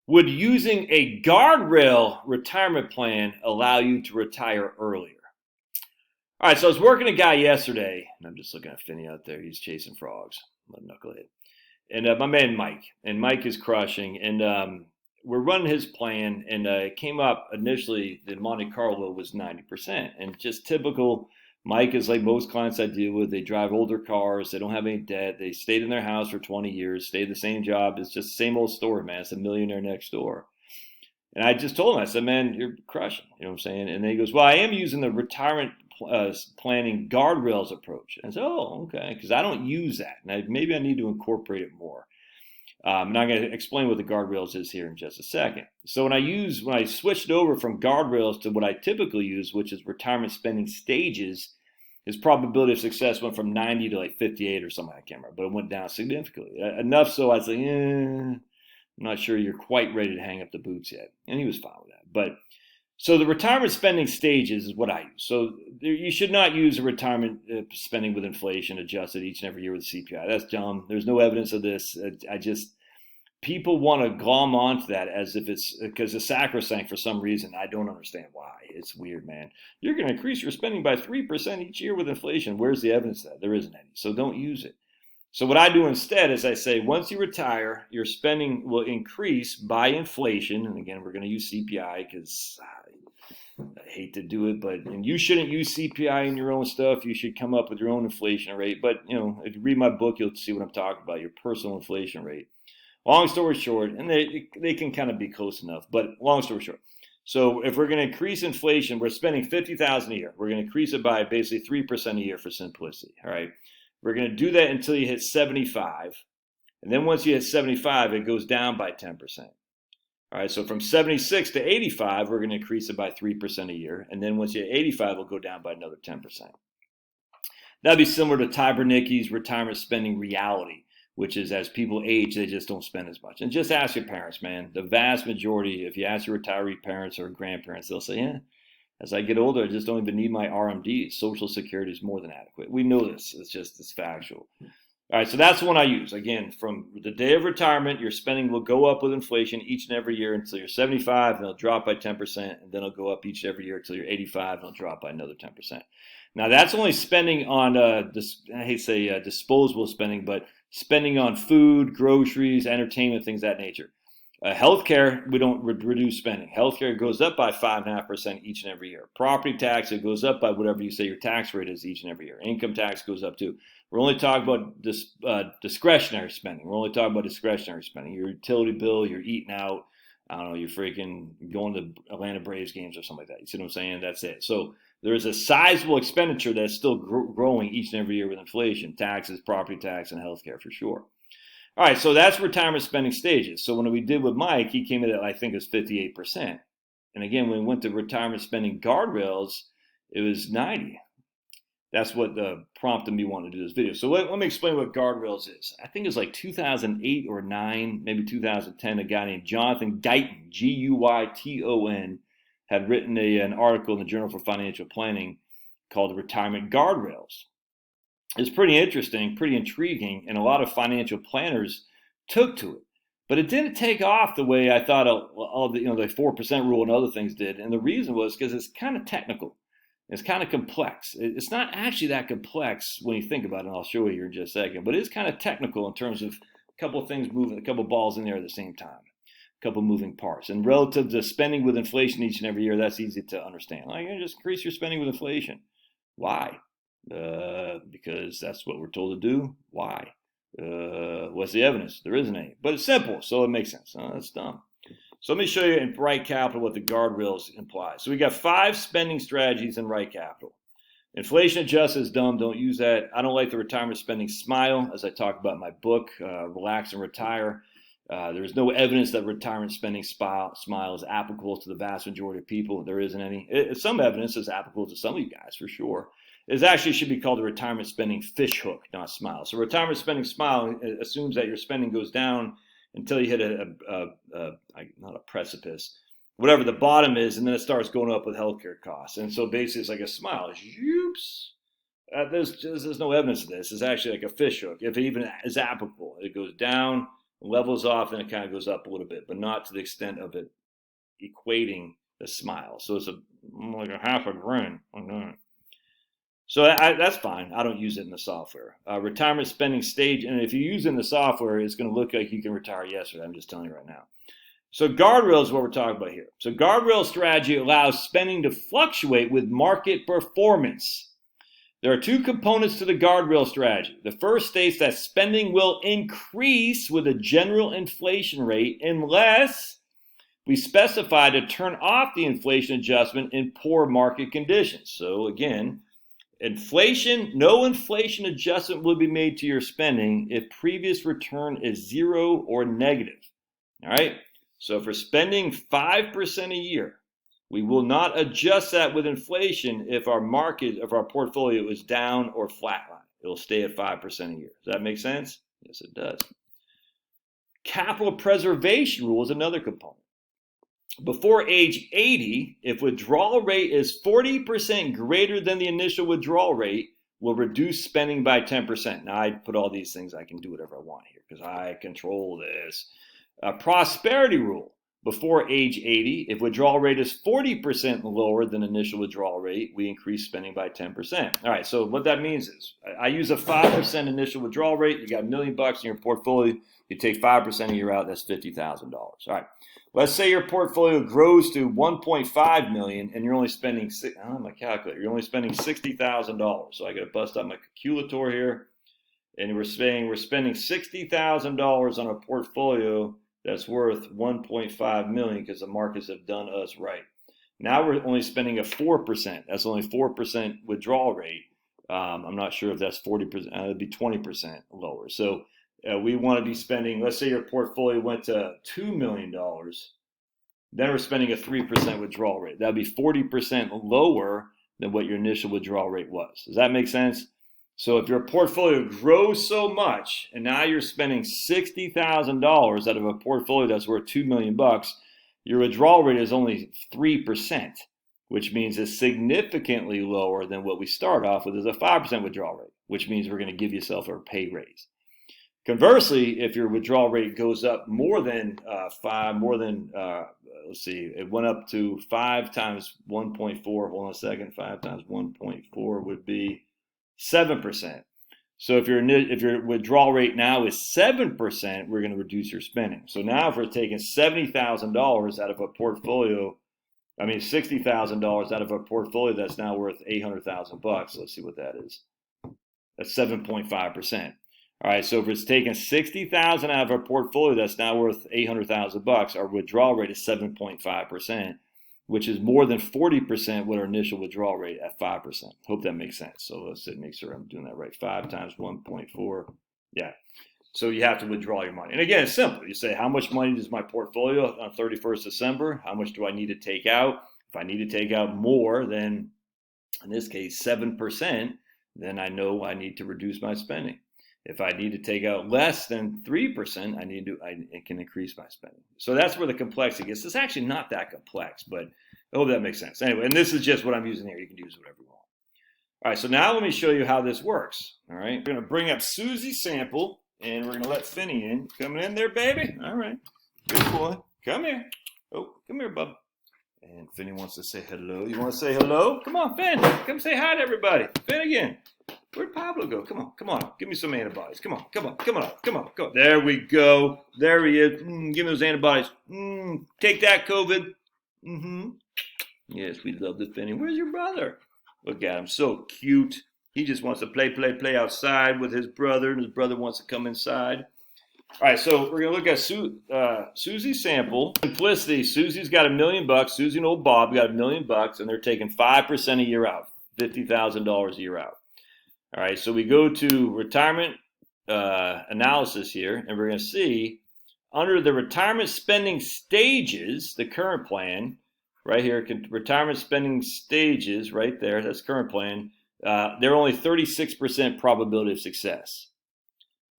Would using a guardrail retirement plan allow you to retire earlier? All right, so I was working a guy yesterday, and I'm just looking at Finney out there. He's chasing frogs, what a knucklehead. And my man Mike, and Mike is crushing, and we're running his plan, and it came up initially that Monte Carlo was 90%, and just typical. Mike is like most clients I deal with. They drive older cars. They don't have any debt. They stayed in their house for 20 years, stayed the same job. It's just the same old story, man. It's a millionaire next door. And I just told him, I said, man, you're crushing. You know what I'm saying? And then he goes, well, I am using the retirement planning guardrails approach. And I said, oh, okay, because I don't use that. And maybe I need to incorporate it more. And I'm going to explain what the guardrails is here in just a second. So when I switched over from guardrails to what I typically use, which is retirement spending stages, his probability of success went from 90 to like 58 or something. I can't remember, but it went down significantly. Enough so I was like, I'm not sure you're quite ready to hang up the boots yet. And he was fine with that. But so the retirement spending stages is what I use. So you should not use a retirement spending with inflation adjusted each and every year with CPI. That's dumb. There's no evidence of this. People want to glom onto that as if it's because it's sacrosanct for some reason. I don't understand why. It's weird, man. You're going to increase your spending by 3% each year with inflation. Where's the evidence of that? There isn't any. So don't use it. So what I do instead is I say, once you retire, your spending will increase by inflation. And again, we're going to use CPI because I hate to do it, and you shouldn't use CPI in your own stuff. You should come up with your own inflation rate. But, if you read my book, you'll see what I'm talking about, your personal inflation rate. Long story short, and they can kind of be close enough, but long story short. So if we're going to increase inflation, we're spending $50,000 a year. We're going to increase it by basically 3% a year for simplicity, all right? We're going to do that until you hit 75. And then once you hit 75, it goes down by 10%. All right, so from 76 to 85, we're going to increase it by 3% a year. And then once you hit 85, it'll go down by another 10%. That'd be similar to Ty Bernicki's retirement spending reality, which is as people age, they just don't spend as much. And just ask your parents, man. The vast majority, if you ask your retiree parents or grandparents, they'll say, yeah, as I get older, I just don't even need my RMDs. Social Security is more than adequate. We know this. It's factual. All right, so that's the one I use. Again, from the day of retirement, your spending will go up with inflation each and every year until you're 75, and it'll drop by 10%, and then it'll go up each and every year until you're 85, and it'll drop by another 10%. Now, that's only spending on, disposable spending, but spending on food, groceries, entertainment, things of that nature. Healthcare, we don't reduce spending. Healthcare goes up by 5.5% each and every year. Property tax, it goes up by whatever you say your tax rate is each and every year. Income tax goes up too. We're only talking about discretionary spending. We're only talking about discretionary spending. Your utility bill, you're eating out. I don't know, you're freaking going to Atlanta Braves games or something like that. You see what I'm saying? That's it. So there is a sizable expenditure that's still growing each and every year with inflation. Taxes, property tax, and healthcare for sure. All right, so that's retirement spending stages. So when we did with Mike, he came in at, I think it was 58%. And again, when we went to retirement spending guardrails, it was 90. That's what prompted me wanting to do this video. So let me explain what guardrails is. I think it was like 2008 or 9, maybe 2010, a guy named Jonathan Guyton, Guyton, had written an article in the Journal for Financial Planning called Retirement Guardrails. It's pretty interesting, pretty intriguing, and a lot of financial planners took to it. But it didn't take off the way I thought all the 4% rule and other things did. And the reason was because it's kind of technical. It's kind of complex. It's not actually that complex when you think about it, and I'll show you here in just a second. But it's kind of technical in terms of a couple of things moving, a couple of balls in there at the same time, a couple of moving parts. And relative to spending with inflation each and every year, that's easy to understand. Like, you just increase your spending with inflation. Why? Because that's what we're told to do. Why? What's the evidence? There isn't any. But it's simple, so it makes sense. That's dumb. So let me show you in Right Capital what the guardrails imply. So we got 5 spending strategies in Right Capital. Inflation adjusted is dumb. Don't use that. I don't like the retirement spending smile, as I talk about in my book, Relax and Retire. There is no evidence that retirement spending smile is applicable to the vast majority of people. There isn't any. Some evidence is applicable to some of you guys, for sure. It actually should be called the retirement spending fish hook, not smile. So retirement spending smile assumes that your spending goes down until you hit not a precipice, whatever the bottom is, and then it starts going up with healthcare costs. And so basically it's like a smile. Oops. There's no evidence of this. It's actually like a fish hook, if it even is applicable. It goes down, levels off, and it kind of goes up a little bit, but not to the extent of it equating the smile. So it's like a half a grin. So that's fine. I don't use it in the software. Retirement spending stage, and if you use it in the software, it's going to look like you can retire yesterday. I'm just telling you right now. So guardrails is what we're talking about here. So guardrail strategy allows spending to fluctuate with market performance. There are two components to the guardrail strategy. The first states that spending will increase with a general inflation rate unless we specify to turn off the inflation adjustment in poor market conditions. So again, no inflation adjustment will be made to your spending if previous return is 0 or negative. All right. So if we're spending 5% a year, we will not adjust that with inflation if our portfolio is down or flatline. It'll stay at 5% a year. Does that make sense? Yes, it does. Capital preservation rule is another component. Before age 80, if withdrawal rate is 40% greater than the initial withdrawal rate, we'll reduce spending by 10%. Now, I put all these things, I can do whatever I want here because I control this. Prosperity rule. Before age 80, if withdrawal rate is 40% lower than initial withdrawal rate, we increase spending by 10%. All right, so what that means is I use a 5% initial withdrawal rate. You got $1 million in your portfolio. You take 5% a year out, that's $50,000. All right. Let's say your portfolio grows to 1.5 million and you're only spending, I don't have my calculator, you're only spending $60,000. So I got to bust out my calculator here. And we're spending $60,000 on a portfolio that's worth 1.5 million because the markets have done us right. Now we're only spending a 4%. That's only 4% withdrawal rate. I'm not sure if that's 40%. It'd be 20% lower. So we want to be spending, let's say your portfolio went to $2 million. Then we're spending a 3% withdrawal rate. That'd be 40% lower than what your initial withdrawal rate was. Does that make sense? So if your portfolio grows so much and now you're spending $60,000 out of a portfolio that's worth $2 million, your withdrawal rate is only 3%, which means it's significantly lower than what we start off with as a 5% withdrawal rate, which means we're going to give yourself a pay raise. Conversely, if your withdrawal rate goes up more than it went up to 5 times 1.4. Hold on a second. 5 times 1.4 would be 7%. So if your withdrawal rate now is 7%, we're going to reduce your spending. So now if we're taking $70,000 out of a portfolio, $60,000 out of a portfolio that's now worth $800,000. Let's see what that is. That's 7.5%. All right, so if it's taking $60,000 out of our portfolio that's now worth $800,000, our withdrawal rate is 7.5%, which is more than 40% what our initial withdrawal rate at 5%. Hope that makes sense. So let's make sure I'm doing that right. 5 times 1.4. Yeah. So you have to withdraw your money. And again, it's simple. You say, how much money does my portfolio on 31st December? How much do I need to take out? If I need to take out more than, in this case, 7%, then I know I need to reduce my spending. If I need to take out less than 3%, I can increase my spending. So that's where the complexity gets. It's actually not that complex, but I hope that makes sense. Anyway, and this is just what I'm using here. You can use whatever you want. All right, so now let me show you how this works. All right, we're going to bring up Susies Sample, and we're going to let Finney in. Coming in there, baby? All right, good boy. Come here. Oh, come here, bub. And Finney wants to say hello. You want to say hello? Come on, Finn. Come say hi to everybody. Finn again. Where'd Pablo go? Come on. Give me some antibodies. Come on. There we go. There he is. Give me those antibodies. Take that, COVID. Yes, we love the Finney. Where's your brother? Look at him. So cute. He just wants to play outside with his brother, and his brother wants to come inside. All right, so we're going to look at Susies Sample. Simplicity. Susie's got $1 million. Susie and old Bob got $1 million, and they're taking 5% a year out, $50,000 a year out. All right, so we go to retirement analysis here, and we're going to see under the retirement spending stages, the current plan, right here, retirement spending stages, right there, that's current plan, they're only 36% probability of success.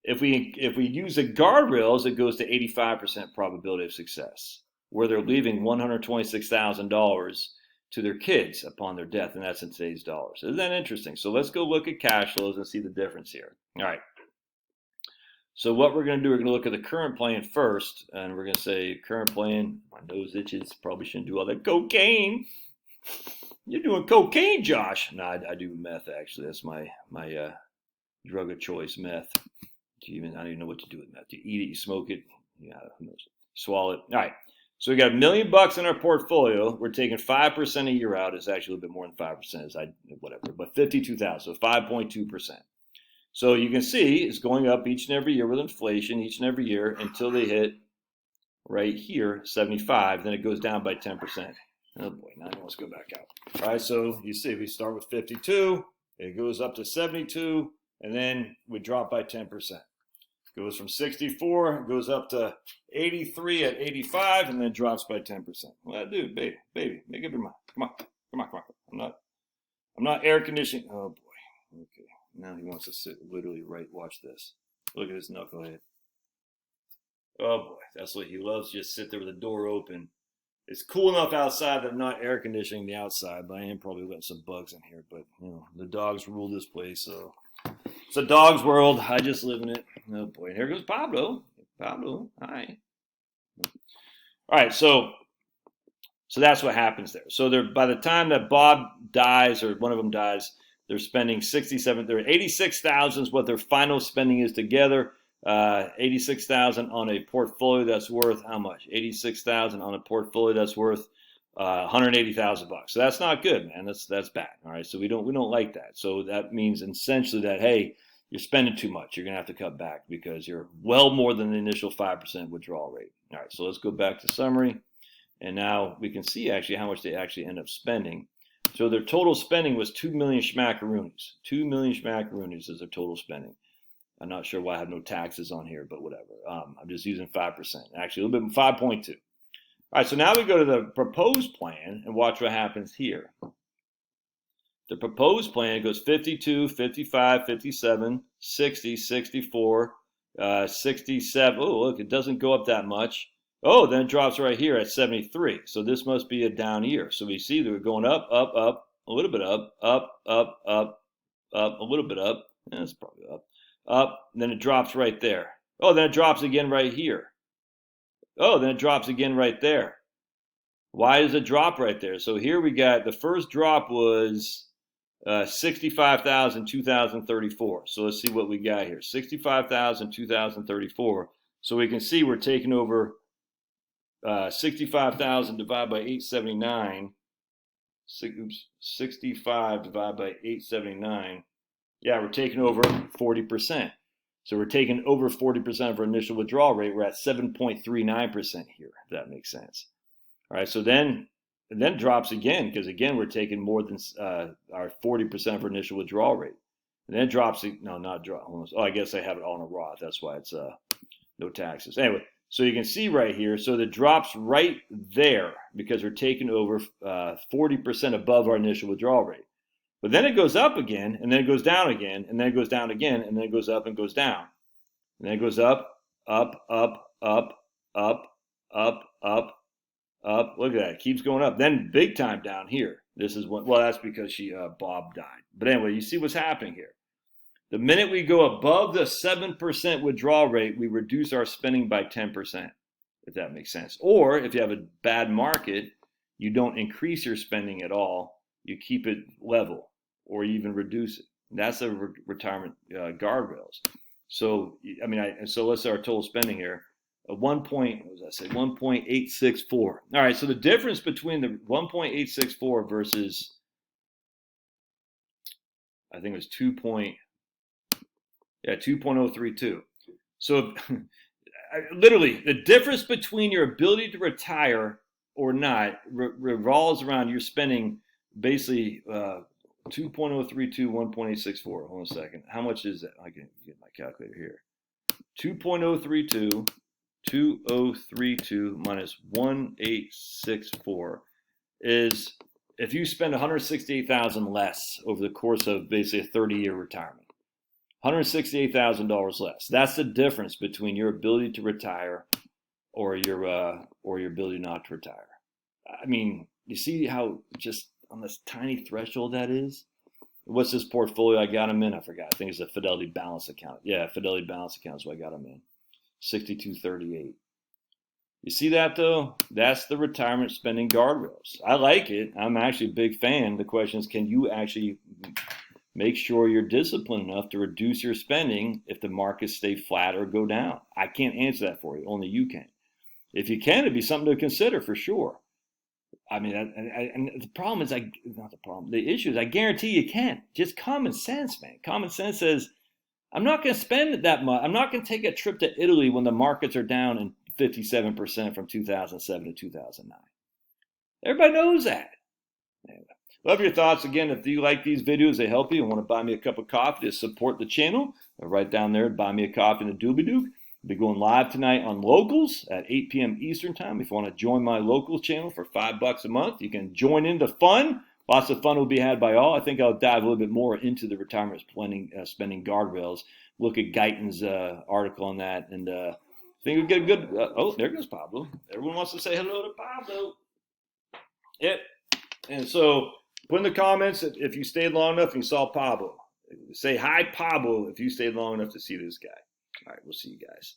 If we use the guardrails, it goes to 85% probability of success, where they're leaving $126,000 to their kids upon their death, and that's in today's dollars. Isn't that interesting? So let's go look at cash flows and see the difference here. All right. So what we're going to do, we're going to look at the current plan first, and we're going to say current plan. My nose itches. Probably shouldn't do all that cocaine. You're doing cocaine, Josh. No, I do meth actually. That's my drug of choice, meth. I don't even know what to do with meth. You eat it, you smoke it, yeah, who knows? Swallow it. All right. So we got $1 million in our portfolio. We're taking 5% a year out. It's actually a little bit more than 5%. Whatever, but 52,000, so 5.2%. So you can see it's going up each and every year with inflation, each and every year until they hit right here 75. Then it goes down by 10%. Oh boy, now let's go back out. All right, so you see we start with 52, it goes up to 72, and then we drop by 10%. Goes from 64, goes up to 83 at 85, and then drops by 10%. Well, dude, baby, make up your mind. Come on. I'm not air conditioning. Oh boy. Okay. Now he wants to sit literally right. Watch this. Look at this knucklehead. Oh boy, that's what he loves. Just sit there with the door open. It's cool enough outside that I'm not air conditioning the outside, but I am probably letting some bugs in here. But you know, the dogs rule this place, so it's a dog's world. I just live in it. Oh boy, and here goes Pablo. Hi. All right, so that's what happens there. So they're, by the time that Bob dies or one of them dies, they're spending 67. They're 86,000 is what their final spending is together. 86,000 on a portfolio that's worth how much? 86,000 on a portfolio that's worth $180,000. So that's not good, man. That's bad. All right. So we don't like that. So that means essentially that, hey, you're spending too much. You're gonna have to cut back because you're well more than the initial 5% withdrawal rate. All right. So let's go back to summary, and now we can see actually how much they actually end up spending. So their total spending was 2 million schmackaroonies. 2 million schmackaroonies is their total spending. I'm not sure why I have no taxes on here, but whatever. I'm just using 5%. Actually, a little bit, 5.2. All right, so now we go to the proposed plan and watch what happens here. The proposed plan goes 52, 55, 57, 60, 64, 67. Oh, look, it doesn't go up that much. Oh, then it drops right here at 73. So this must be a down year. So we see that we're going up, a little bit up, a little bit up. That's probably up, and then it drops right there. Oh, then it drops again right here. Oh, then it drops again right there. Why does it drop right there? So here we got the first drop was 65,000, 2,034. So let's see what we got here. 65,000, 2,034. So we can see we're taking over 65,000 divided by 879. 65 divided by 879. Yeah, we're taking over 40%. So we're taking over 40% of our initial withdrawal rate. We're at 7.39% here, if that makes sense. All right, so then it drops again, because again, we're taking more than our 40% of our initial withdrawal rate. And then it drops, no, not drop. Oh, I guess I have it all in a Roth. That's why it's no taxes. Anyway, so you can see right here, so it drops right there because we're taking over 40% above our initial withdrawal rate. But then it goes up again, and then it goes down again, and then it goes down again, and then it goes up and goes down. And then it goes up, up, up, up, up, up, up, up. Look at that. It keeps going up. Then big time down here. This is what, well, that's because Bob died. But anyway, you see what's happening here. The minute we go above the 7% withdrawal rate, we reduce our spending by 10%, if that makes sense. Or if you have a bad market, you don't increase your spending at all. You keep it level or even reduce it. That's a retirement guardrails. So, I mean, so let's say our total spending here. What was I say? 1.864. All right, so the difference between the 1.864 versus, I think it was 2.032. So literally, the difference between your ability to retire or not revolves around your spending basically 2.032, 1.864. Hold on a second. How much is that? I can get my calculator here. 2.032, 2032 minus 1864 is, if you spend 168,000 less over the course of basically a 30-year retirement, $168,000 less. That's the difference between your ability to retire or your ability not to retire. I mean, you see how just on this tiny threshold that is? What's this portfolio I got them in? I forgot. I think it's a Fidelity Balance account. Yeah, Fidelity Balance account is what I got them in. 6238. You see that though? That's the retirement spending guardrails. I like it. I'm actually a big fan. The question is, can you actually make sure you're disciplined enough to reduce your spending if the markets stay flat or go down? I can't answer that for you. Only you can. If you can, it'd be something to consider for sure. I mean, and the problem is, not the problem. The issue is, I guarantee you can. Just common sense, man. Common sense says, I'm not going to spend that much. I'm not going to take a trip to Italy when the markets are down in 57% from 2007 to 2009. Everybody knows that. Anyway, love your thoughts. Again, if you like these videos, they help you and want to buy me a cup of coffee to support the channel, right down there, buy me a coffee and a doobie dook. I'll be going live tonight on Locals at 8 p.m. Eastern time. If you want to join my Locals channel for $5 a month, you can join in the fun. Lots of fun will be had by all. I think I'll dive a little bit more into the retirement spending guardrails. Look at Guyton's article on that, and I think we'll get a good. Oh, there goes Pablo. Everyone wants to say hello to Pablo. Yep. And so put in the comments if you stayed long enough and you saw Pablo. Say hi, Pablo, if you stayed long enough to see this guy. All right, we'll see you guys.